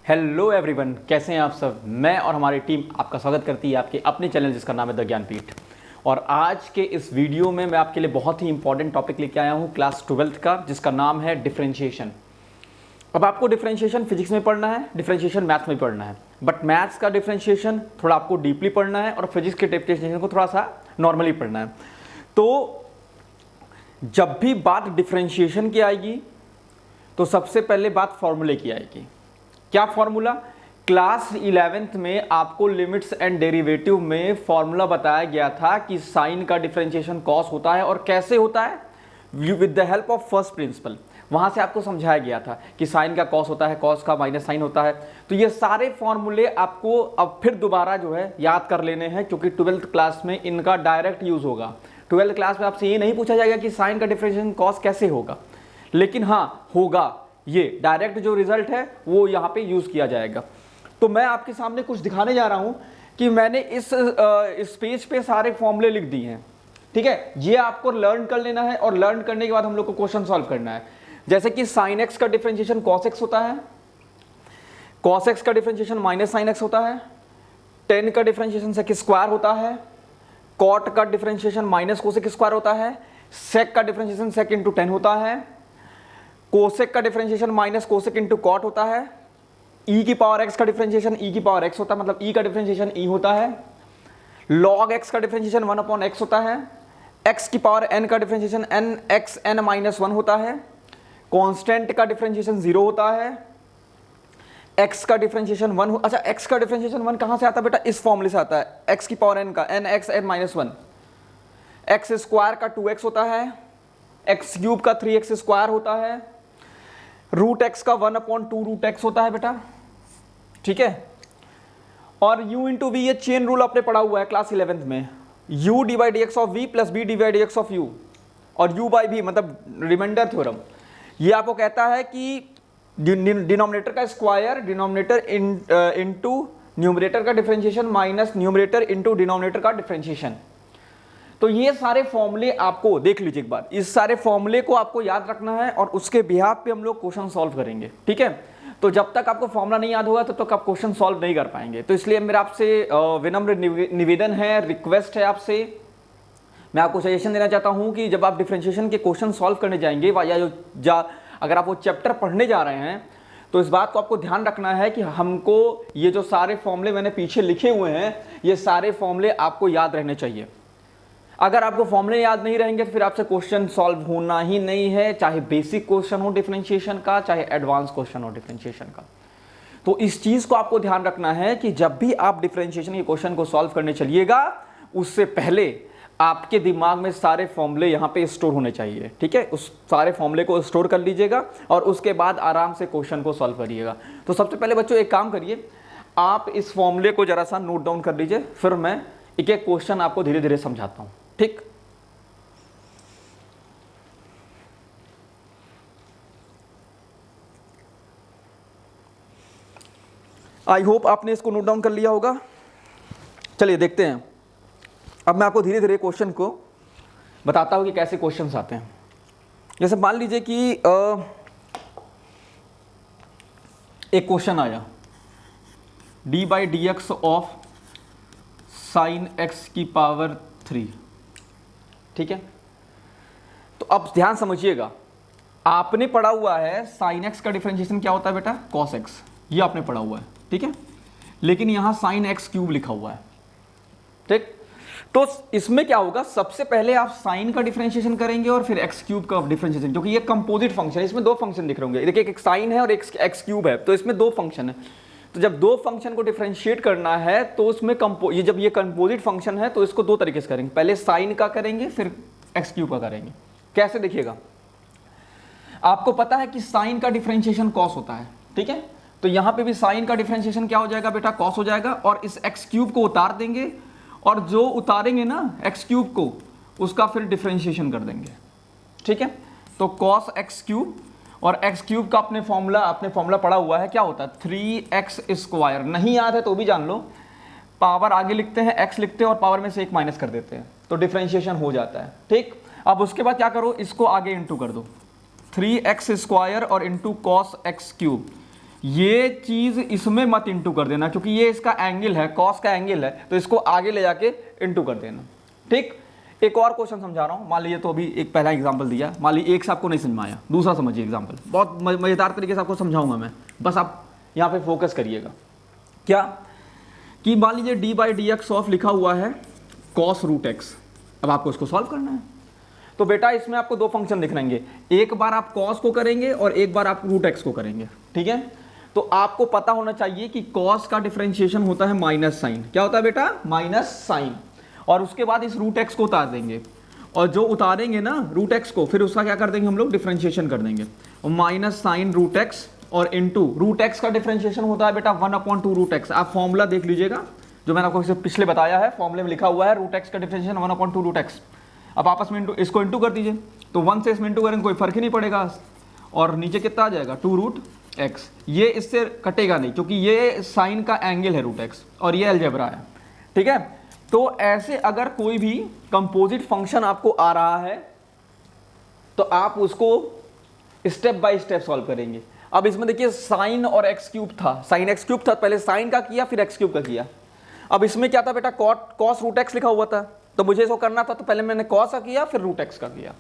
Hello everyone, कैसे हैं आप सब। मैं और हमारी टीम आपका स्वागत करती है आपके अपने चैनल जिसका नाम है द ज्ञानपीठ। और आज के इस वीडियो में मैं आपके लिए बहुत ही इंपॉर्टेंट टॉपिक लेके आया हूं क्लास 12th का, जिसका नाम है डिफरेंशिएशन। अब आपको डिफरेंशिएशन फिजिक्स में पढ़ना है, डिफरेंशिएशन मैथ्स में पढ़ना है, बट मैथ्स का डिफरेंशिएशन थोड़ा आपको डीपली पढ़ना है और फिजिक्स के डिफरेंशिएशन को थोड़ा सा नॉर्मली पढ़ना है। तो जब भी बात डिफरेंशिएशन की आएगी तो सबसे पहले बात फॉर्मूले की आएगी। क्या फॉर्मूला? क्लास 11th में आपको लिमिट्स एंड डेरिवेटिव में फॉर्मूला बताया गया था कि साइन का डिफरेंशिएशन कॉस होता है और कैसे होता है, with the help of first principle. वहां से आपको समझाया गया था कि साइन का कॉस होता है, कॉस का माइनस साइन होता है। तो ये सारे फॉर्मूले आपको अब फिर दोबारा जो है याद कर लेने हैं, क्योंकि 12th क्लास में इनका डायरेक्ट यूज होगा। 12th क्लास में आपसे ये नहीं पूछा जाएगा कि साइन का डिफरेंशिएशन कॉस कैसे होगा, लेकिन हाँ होगा, ये डायरेक्ट जो रिजल्ट है वो यहाँ पे यूज किया जाएगा। तो मैं आपके सामने कुछ दिखाने जा रहा हूं कि मैंने इस पेज पे सारे फॉर्मूले लिख दिए हैं। ठीक है, ये आपको लर्न कर लेना है और लर्न करने के बाद हम लोग को क्वेश्चन सॉल्व करना है। जैसे कि साइन एक्स का डिफरेंशिएशन कॉस एक्स होता है, कॉस एक्स का डिफरेंशिएशन माइनस साइन एक्स होता है, टेन का डिफरेंशिएशन सेक स्क्वायर होता है, कॉट का डिफरेंशिएशन माइनस कोसेक स्क्वायर होता है, सेक का डिफरेंशिएशन सेक इंटू टेन होता है, कोसेक का differentiation minus cosec into cot होता है, ई की पावर एक्स का डिफरेंशिएशन ई की पावर एक्स होता है, मतलब ई का डिफरेंशिएशन ई होता है, लॉग एक्स का डिफरेंशिएशन 1 अपॉन एक्स होता है, एक्स की पावर एन का differentiation n x n minus 1 होता है, कांस्टेंट का डिफरेंशिएशन 0 होता है, एक्स का डिफरेंशिएशन 1। अच्छा, एक्स का डिफरेंशिएशन 1 कहां से आता है बेटा? इस फॉर्मूले से आता है, एक्स की पावर एन का n x n minus 1, x square का 2x होता है, एक्स क्यूब का 3x स्क्वायर होता है, रूट एक्स का 1 अपॉन 2 रूट एक्स होता है बेटा। ठीक है, और u इंटू वी, ये चेन रूल आपने पढ़ा हुआ है क्लास 11th में, u divide d x of v plus v divide d x of u, और u बाई v मतलब रिमाइंडर थ्योरम। ये आपको कहता है कि डिनोमिनेटर का स्क्वायर डिनोमिनेटर इंटू न्यूमरेटर का differentiation minus numerator into denominator का डिफरेंशिएशन। तो ये सारे फॉर्मूले आपको देख लीजिए एक बार, इस सारे फॉर्मूले को आपको याद रखना है और उसके बिहाफ पे हम लोग क्वेश्चन सॉल्व करेंगे। ठीक है, तो जब तक आपको फॉर्मूला नहीं याद होगा तब तक आप क्वेश्चन सॉल्व नहीं कर पाएंगे। तो इसलिए मेरा आपसे विनम्र निवेदन है, रिक्वेस्ट है आपसे, मैं आपको सजेशन देना चाहता हूं कि जब आप डिफरेंशिएशन के क्वेश्चन सॉल्व करने जाएंगे या अगर आप वो चैप्टर पढ़ने जा रहे हैं, तो इस बात को आपको ध्यान रखना है कि हमको ये जो सारे फॉर्मूले मैंने पीछे लिखे हुए हैं, ये सारे फॉर्मूले आपको याद रहने चाहिए। अगर आपको फॉर्मूले याद नहीं रहेंगे तो फिर आपसे क्वेश्चन सॉल्व होना ही नहीं है, चाहे बेसिक क्वेश्चन हो डिफरेंशिएशन का, चाहे एडवांस क्वेश्चन हो डिफरेंशिएशन का। तो इस चीज को आपको ध्यान रखना है कि जब भी आप डिफरेंशिएशन के क्वेश्चन को सॉल्व करने चलिएगा, उससे पहले आपके दिमाग में सारे फॉर्मूले यहाँ पे स्टोर होने चाहिए। ठीक है, उस सारे फॉर्मूले को स्टोर कर लीजिएगा और उसके बाद आराम से क्वेश्चन को सॉल्व करिएगा। तो सबसे पहले बच्चों एक काम करिए, आप इस फॉर्मूले को जरा सा नोट डाउन कर लीजिए, फिर मैं एक एक क्वेश्चन आपको धीरे धीरे समझाता हूँ। ठीक, आई होप आपने इसको नोट डाउन कर लिया होगा। चलिए देखते हैं, अब मैं आपको धीरे धीरे क्वेश्चन को बताता हूं कि कैसे क्वेश्चंस आते हैं। जैसे मान लीजिए कि एक क्वेश्चन आया, D by d x of sine x की पावर 3। ठीक है, तो अब ध्यान समझिएगा, आपने पढ़ा हुआ है साइन एक्स का डिफरेंशिएशन क्या होता है बेटा? कॉस एक्स, ये आपने पढ़ा हुआ है। ठीक है, लेकिन यहां साइन एक्स क्यूब लिखा हुआ है। ठीक, तो इसमें क्या होगा, सबसे पहले आप साइन का डिफरेंशिएशन करेंगे और फिर एक्स क्यूब का डिफरेंशिएशन, क्योंकि ये कंपोजिट फंक्शन है, इसमें दो फंक्शन दिख रहे होंगे। देखिए, एक साइन है और एक एक्स क्यूब है, तो इसमें दो फंक्शन है। तो जब दो फंक्शन को डिफरेंशिएट करना है तो उसमें जब ये कंपोजिट फंक्शन है तो इसको दो तरीके से करेंगे, पहले साइन का करेंगे फिर एक्स क्यूब का करेंगे। कैसे? देखिएगा, आपको पता है कि साइन का डिफरेंशिएशन कॉस होता है। ठीक है, तो यहां पे भी साइन का डिफरेंशिएशन क्या हो जाएगा बेटा? कॉस हो जाएगा, और इस एक्स क्यूब को उतार देंगे और जो उतारेंगे ना एक्स क्यूब को, उसका फिर डिफरेंशिएशन कर देंगे। ठीक है, तो कॉस एक्स क्यूब, और एक्स क्यूब का आपने फॉर्मूला पढ़ा हुआ है, क्या होता है? 3x square. नहीं याद है तो भी जान लो, पावर आगे लिखते हैं, x लिखते हैं और पावर में से एक माइनस कर देते हैं, तो डिफरेंशिएशन हो जाता है। ठीक, अब उसके बाद क्या करो, इसको आगे इंटू कर दो, 3x स्क्वायर और इंटू कॉस एक्स क्यूब, ये चीज़ इसमें मत इंटू कर देना, क्योंकि ये इसका एंगल है, कॉस का एंगल है, तो इसको आगे ले जाके इंटू कर देना। ठीक, एक और क्वेश्चन समझा रहा हूँ। मान लीजिए, तो अभी एक पहला एग्जाम्पल दिया, मान लीजिए एक से आपको नहीं समझ में आया, दूसरा समझिए एग्जाम्पल, बहुत मज़ेदार तरीके से आपको समझाऊंगा मैं, बस आप यहाँ पे फोकस करिएगा। क्या कि मान लीजिए D by d x of लिखा हुआ है कॉस रूट एक्स, अब आपको इसको सॉल्व करना है। तो बेटा इसमें आपको दो फंक्शन दिखाएंगे, एक बार आप कॉस को करेंगे और एक बार आप रूट एक्स को करेंगे। ठीक है, तो आपको पता होना चाहिए कि कॉस का डिफरेंशिएशन होता है माइनस साइन। क्या होता है बेटा? Minus sine. और उसके बाद इस रूट एक्स को उतार देंगे, और जो उतारेंगे ना रूट एक्स को, फिर उसका क्या कर देंगे हम लोग? डिफरेंशिएशन कर देंगे। माइनस साइन रूट एक्स और इनटू रूट एक्स का डिफरेंशिएशन होता है बेटा 1/2 रूट एक्स। आप फॉर्मूला देख लीजिएगा जो मैंने आपको पिछले बताया है, फॉर्मूले में लिखा हुआ है रूट एक्स का डिफरेंशिएशन 1/2 रूट एक्स। अब आपस में इसको इंटू कर दीजिए, तो 1 से इसमें इंटू करेंगे कोई फर्क ही नहीं पड़ेगा, और नीचे कितना आ जाएगा? 2 रूट एक्स। ये इससे कटेगा नहीं, क्योंकि ये साइन का एंगल है रूट एक्स और ये अलजेब्रा है। ठीक है, तो ऐसे अगर कोई भी कंपोजिट फंक्शन आपको आ रहा है तो आप उसको स्टेप बाय स्टेप सॉल्व करेंगे। अब इसमें देखिए साइन और एक्स क्यूब था, साइन एक्स क्यूब था, पहले साइन का किया फिर एक्स क्यूब का किया। अब इसमें क्या था बेटा? कॉस रूट एक्स लिखा हुआ था, तो मुझे इसको करना था, तो पहले मैंने कॉस का किया फिर रूट एक्स का किया।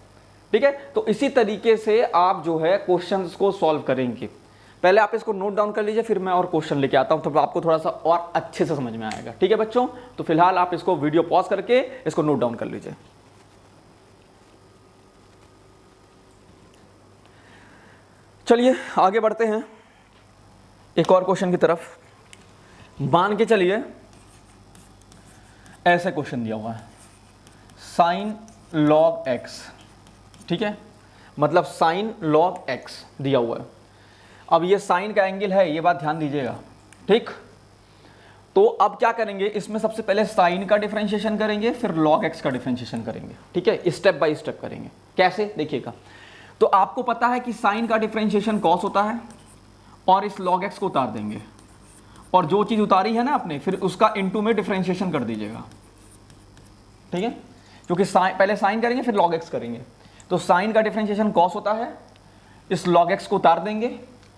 ठीक है, तो इसी तरीके से आप जो है क्वेश्चंस को सॉल्व करेंगे। पहले आप इसको नोट डाउन कर लीजिए, फिर मैं और क्वेश्चन लेके आता हूं, तो आपको थोड़ा सा और अच्छे से समझ में आएगा। ठीक है बच्चों, तो फिलहाल आप इसको वीडियो पॉज करके इसको नोट डाउन कर लीजिए। चलिए आगे बढ़ते हैं एक और क्वेश्चन की तरफ। मान के चलिए ऐसे क्वेश्चन दिया हुआ है, साइन लॉग एक्स। ठीक है, मतलब साइन लॉग एक्स दिया हुआ है। अब ये साइन का एंगल है, ये बात ध्यान दीजिएगा। ठीक, तो अब क्या करेंगे, इसमें सबसे पहले साइन का डिफरेंशिएशन करेंगे, फिर लॉग एक्स का डिफरेंशिएशन करेंगे। ठीक है, स्टेप बाय स्टेप करेंगे। कैसे देखिएगा, तो आपको पता है कि साइन का डिफरेंशिएशन कॉस होता है, और इस लॉग एक्स को उतार देंगे, और जो चीज उतारी है ना आपने, फिर उसका इनटू में डिफरेंशिएशन कर दीजिएगा। ठीक है, क्योंकि पहले साइन करेंगे फिर लॉग एक्स करेंगे, तो साइन का डिफरेंशिएशन कॉस होता है, इस लॉग एक्स को उतार देंगे,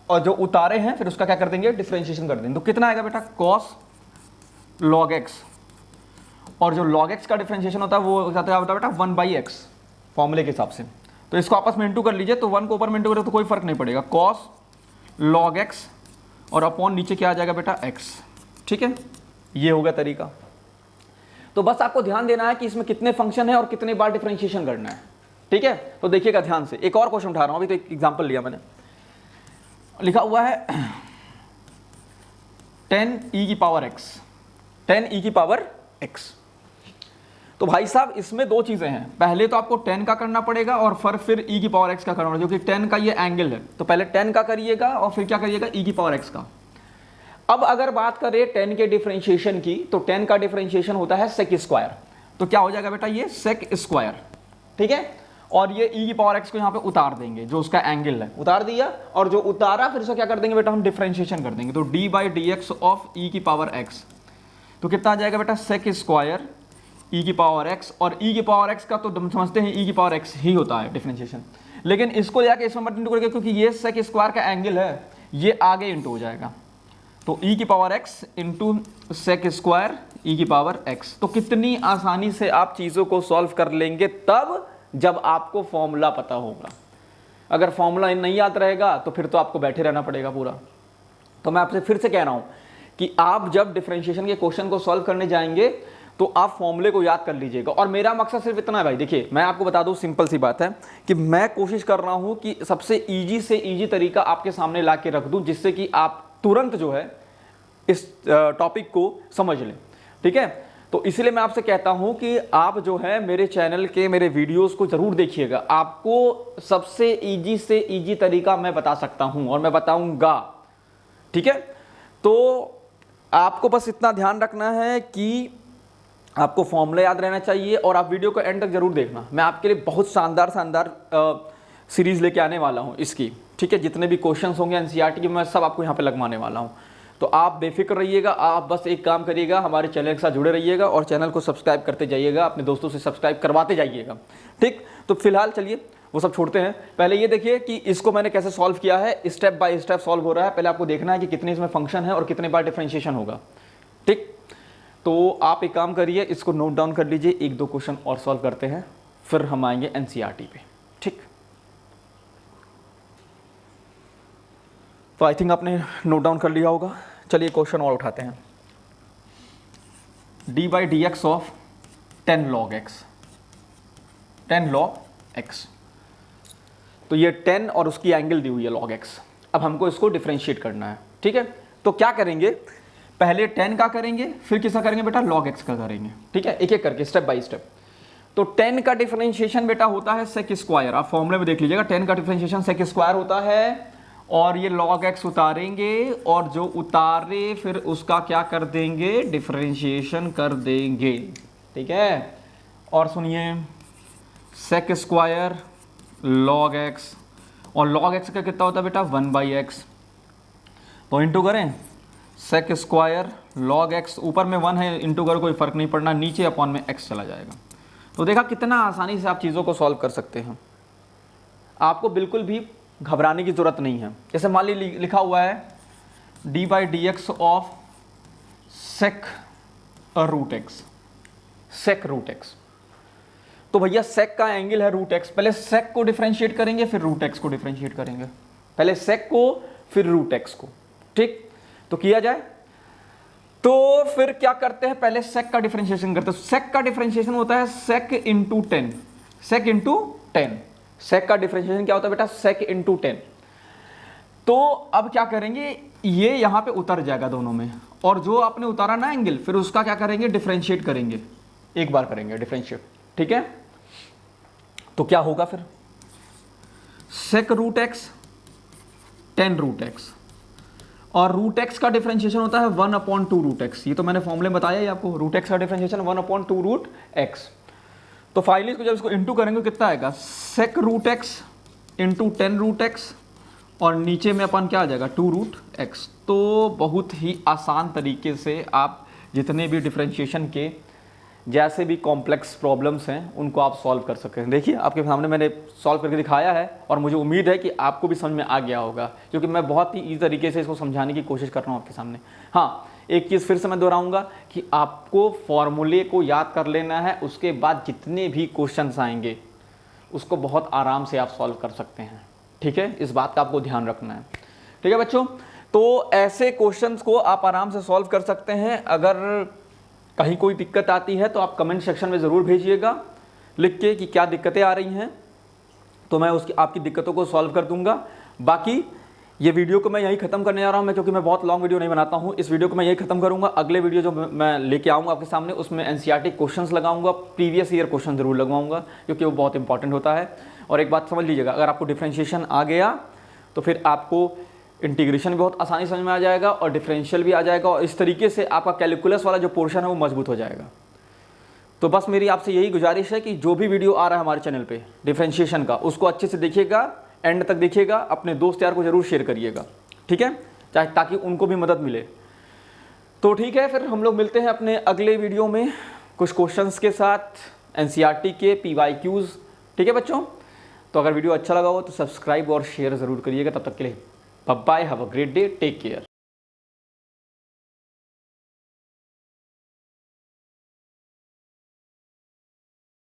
और जो उतारे हैं फिर उसका क्या कर देंगे? डिफरेंशिएशन कर देंगे। तो कितना आएगा बेटा? कॉस लॉग एक्स, और जो लॉग एक्स का डिफरेंशिएशन होता है वो होता है बेटा 1/x फॉर्मूले के हिसाब से। तो इसको आपस में इंटू कर लीजिए, तो 1 को ऊपर में इंटू करें तो कोई फर्क नहीं पड़ेगा, कॉस लॉग एक्स और अपॉन नीचे क्या आ जाएगा बेटा? x। ठीक है, ये होगा तरीका। तो बस आपको ध्यान देना है कि इसमें कितने फंक्शन है और कितने बार डिफरेंशिएशन करना है। ठीक है, तो देखिएगा ध्यान से। एक और क्वेश्चन उठा रहा हूं, अभी तो एक एग्जांपल लिया मैंने, लिखा हुआ है 10e की पावर x, 10e की पावर x। तो भाई साहब इसमें दो चीजें हैं, पहले तो आपको 10 का करना पड़ेगा और फिर e की पावर x का करना पड़ेगा, जो कि 10 का ये एंगल है। तो पहले 10 का करिएगा और फिर क्या करिएगा? e की पावर x का। अब अगर बात करें 10 के डिफरेंशिएशन की, तो 10 का डिफरेंशिएशन होता है सेक स्क्वायर। तो क्या हो जाएगा बेटा? ये सेक स्क्वायर। ठीक है, और ये e की पावर x को यहाँ पे उतार देंगे, जो उसका एंगल है उतार दिया, और जो उतारा फिर उसको क्या कर देंगे बेटा? हम डिफरेंशिएशन कर देंगे। तो d by d x of e की पावर x, तो कितना आ जाएगा बेटा? सेक स्क्वायर e की पावर x, और e की पावर x का तो हम समझते हैं e की पावर x ही होता है डिफरेंशिएशन, लेकिन इसको जाके इसमें मत इंटू करके, क्योंकि ये सेक स्क्वायर का एंगल है, ये आगे इंटू हो जाएगा। तो e की power x into sec square e की पावर x। तो कितनी आसानी से आप चीज़ों को सॉल्व कर लेंगे तब जब आपको फॉर्मूला पता होगा। अगर फॉर्मूला नहीं याद रहेगा तो फिर तो आपको बैठे रहना पड़ेगा पूरा। तो मैं आपसे फिर से कह रहा हूं कि आप जब डिफरेंशिएशन के क्वेश्चन को सॉल्व करने जाएंगे तो आप फॉर्मूले को याद कर लीजिएगा। और मेरा मकसद सिर्फ इतना है भाई, देखिए मैं आपको बता दूं, सिंपल सी बात है कि मैं कोशिश कर रहा हूं कि सबसे ईजी से ईजी तरीका आपके सामने ला के रख दूं, जिससे कि आप तुरंत जो है इस टॉपिक को समझ लें। ठीक है, तो इसलिए मैं आपसे कहता हूं कि आप जो है मेरे चैनल के मेरे वीडियोस को जरूर देखिएगा। आपको सबसे इजी से इजी तरीका मैं बता सकता हूं और मैं बताऊंगा। ठीक है, तो आपको बस इतना ध्यान रखना है कि आपको फॉर्मूला याद रहना चाहिए, और आप वीडियो को एंड तक जरूर देखना। मैं आपके लिए बहुत शानदार सीरीज लेके आने वाला हूं इसकी। ठीक है, जितने भी क्वेश्चन होंगे एनसीईआरटी के मैं सब आपको यहाँ पे लगवाने वाला हूँ। तो आप बेफिक्र रहिएगा, आप बस एक काम करिएगा, हमारे चैनल के साथ जुड़े रहिएगा और चैनल को सब्सक्राइब करते जाइएगा, अपने दोस्तों से सब्सक्राइब करवाते जाइएगा। ठीक, तो फिलहाल चलिए वो सब छोड़ते हैं। पहले ये देखिए कि इसको मैंने कैसे सॉल्व किया है, स्टेप बाय स्टेप सॉल्व हो रहा है। पहले आपको देखना है कि कितने इसमें फंक्शन है और कितने बार डिफरेंशिएशन होगा। ठीक, तो आप एक काम करिए, इसको नोट डाउन कर लीजिए, एक दो क्वेश्चन और सॉल्व करते हैं, फिर हम आएंगे एनसीईआरटी पे। ठीक, तो आई थिंक आपने नोट डाउन कर लिया होगा। चलिए क्वेश्चन और उठाते हैं। D by d x of 10 log x, 10 log x, तो ये 10 और उसकी एंगल दी हुई है log x। अब हमको इसको डिफरेंशिएट करना है। ठीक है, तो क्या करेंगे, पहले 10 का करेंगे, फिर किसका करेंगे बेटा, log x का करेंगे। ठीक है, एक एक करके स्टेप बाय स्टेप। तो 10 का डिफरेंशिएशन बेटा होता है सेक स्क्वायर, आप फॉर्मूले में देख लीजिएगा, 10 का डिफरेंशिएशन सेक स्क्वायर होता है, और ये log x उतारेंगे, और जो उतारे फिर उसका क्या कर देंगे, डिफरेंशिएशन कर देंगे। ठीक है, और सुनिए, सेक स्क्वायर log x, और log x का कितना होता है बेटा, 1/x, तो इंटू करें, सेक स्क्वायर log x, ऊपर में 1 है, इंटू करो, कोई फर्क नहीं पड़ना, नीचे अपॉन में x चला जाएगा। तो देखा कितना आसानी से आप चीज़ों को सॉल्व कर सकते हैं, आपको बिल्कुल भी घबराने की ज़रूरत नहीं है। जैसे मान लीजिए लिखा हुआ है d by d x of sec root x, sec root x, तो भैया सेक का एंगल है रूट एक्स, पहले सेक को डिफरेंशिएट करेंगे, फिर रूट एक्स को डिफरेंशिएट करेंगे, पहले सेक को फिर रूट एक्स को। ठीक, तो किया जाए, तो फिर क्या करते हैं, पहले सेक का डिफरेंशिएशन करते हैं। सेक का डिफरेंशिएशन होता है सेक इंटू 10, सेक इंटू 10, सेक का डिफरेंशिएशन क्या होता है बेटा, सेक इंटू 10। तो अब क्या करेंगे, ये यहां पे उतर जाएगा दोनों में, और जो आपने उतारा ना एंगल, फिर उसका क्या करेंगे, डिफरेंशिएट करेंगे, एक बार करेंगे डिफरेंशिएट। ठीक है, तो क्या होगा फिर, सेक रूट एक्स 10 रूट एक्स, और रूट एक्स का डिफरेंशिएशन होता है 1/2 रूट एक्स। ये तो मैंने फॉर्मूले बताया ही आपको, रूट एक्स का डिफरेंशिएशन 1/2 रूट एक्स। तो फाइनली इसको जब इसको इंटू करेंगे कितना आएगा, sec root x into 10 root x, और नीचे में अपन क्या आ जाएगा, 2 रूट एक्स। तो बहुत ही आसान तरीके से आप जितने भी डिफरेंशिएशन के जैसे भी कॉम्प्लेक्स प्रॉब्लम्स हैं उनको आप सॉल्व कर सकते हैं। देखिए आपके सामने मैंने सॉल्व करके दिखाया है, और मुझे उम्मीद है कि आपको भी समझ में आ गया होगा, क्योंकि मैं बहुत ही ईजी तरीके से इसको समझाने की कोशिश कर रहा हूँ आपके सामने। हाँ, एक चीज़ फिर से मैं दोहराऊंगा कि आपको फॉर्मूले को याद कर लेना है, उसके बाद जितने भी क्वेश्चंस आएंगे उसको बहुत आराम से आप सॉल्व कर सकते हैं। ठीक है, इस बात का आपको ध्यान रखना है। ठीक है बच्चों, तो ऐसे क्वेश्चंस को आप आराम से सॉल्व कर सकते हैं। अगर कहीं कोई दिक्कत आती है तो आप कमेंट सेक्शन में ज़रूर भेजिएगा लिख के कि क्या दिक्कतें आ रही हैं, तो मैं उसकी आपकी दिक्कतों को सॉल्व कर दूंगा। बाकी ये वीडियो को मैं यहीं ख़त्म करने जा रहा हूँ, क्योंकि मैं बहुत लॉन्ग वीडियो नहीं बनाता हूँ। इस वीडियो को मैं यहीं ख़त्म करूँगा। अगले वीडियो जो मैं लेके आऊँगा आपके सामने, उसमें एनसीईआरटी क्वेश्चंस लगाऊंगा, प्रीवियस ईयर क्वेश्चन ज़रूर लगवाऊंगा, क्योंकि वो बहुत इंपॉर्टेंट होता है। और एक बात समझ लीजिएगा, अगर आपको डिफरेंशिएशन आ गया तो फिर आपको इंटीग्रेशन भी बहुत आसानी समझ में आ जाएगा, और डिफरेंशियल भी आ जाएगा, और इस तरीके से आपका कैलकुलस वाला जो पोर्शन है वो मजबूत हो जाएगा। तो बस मेरी आपसे यही गुजारिश है कि जो भी वीडियो आ रहा है हमारे चैनल पे डिफरेंशिएशन का, उसको अच्छे से देखिएगा, एंड तक देखिएगा, अपने दोस्त यार को जरूर शेयर करिएगा। ठीक है, चाहे ताकि उनको भी मदद मिले। तो ठीक है, फिर हम लोग मिलते हैं अपने अगले वीडियो में कुछ क्वेश्चंस के साथ, एनसीईआरटी के PYQs। ठीक है बच्चों, तो अगर वीडियो अच्छा लगा हो तो सब्सक्राइब और शेयर ज़रूर करिएगा। तब तक के लिए bye bye, have a great day, take care.